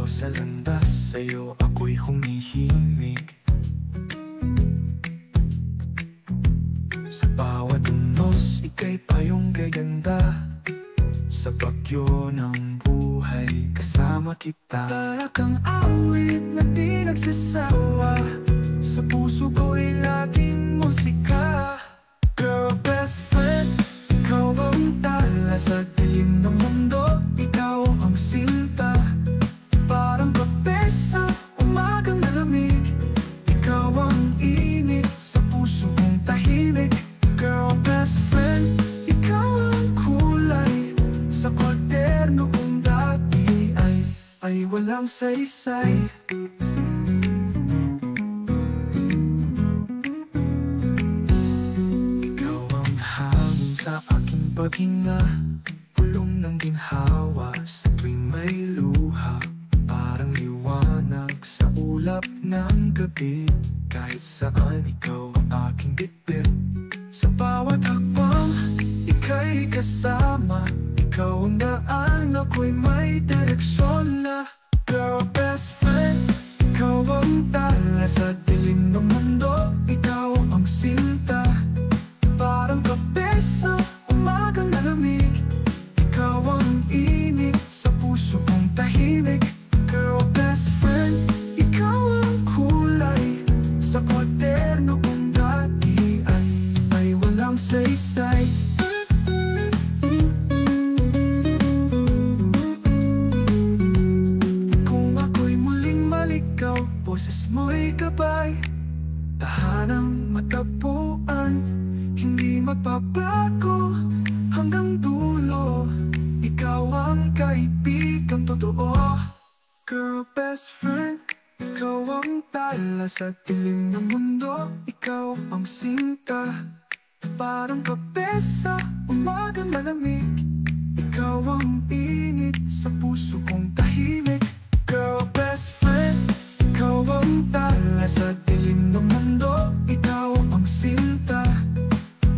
sa landas, sa'yo ako'y humihimig. Sa bawat unos, ika'y payong gaganda. Sa bagyo ng buhay, kasama kita. Para kang awit na di nagsasawa, sa puso ko'y laging musika. Girl, best friend, ikaw ang tala sa dilim ng mundo. Ikaw ang sinta, parang kape sa umagang malamig. Ikaw ang init sa puso kong tahimik. Girl, best friend, ikaw ang kulay sa kwaderno kong dati ay walang saysay. Ikaw ang hangin sa aking paghinga, pulong ng ginhawa sa tuwing may luha. Parang liwanag sa ulap ng gabi, kahit saan ikaw ang aking bitbit. Sa bawat hakbang, ika'y kasama. Ikaw ang daan, ako'y may direksyon na. Girl, best friend, ikaw ang tala sa dilim ng mundo. Ikaw ang sinta, parang kape sa umagang malamig. Ikaw ang init sa puso kong tahimik. Girl, best friend, ikaw ang kulay sa kwaderno kong dati ay walang saysay. Boses mo'y gabay, tahanang matapuan, hindi magbabago hanggang dulo. Ikaw ang kaibigang totoo. Girl, best friend, ikaw ang tala sa dilim ng mundo. Ikaw ang sinta, parang kape sa umagang malamig. Ikaw ang init sa puso kong tahimik. Girl, best friend, ikaw ang tala sa dilim ng mundo. Ikaw ang sinta,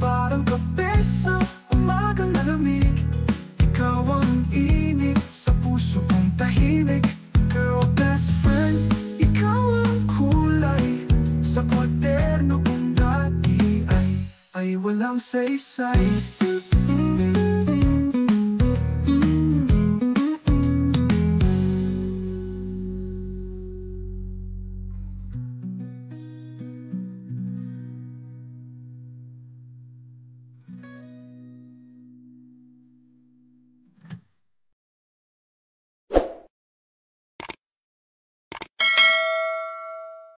parang kape sa umagang malamig. Ikaw ang init sa puso kong tahimik. Girl, best friend, ikaw ang kulay sa kwaderno kong dati ay walang saysay.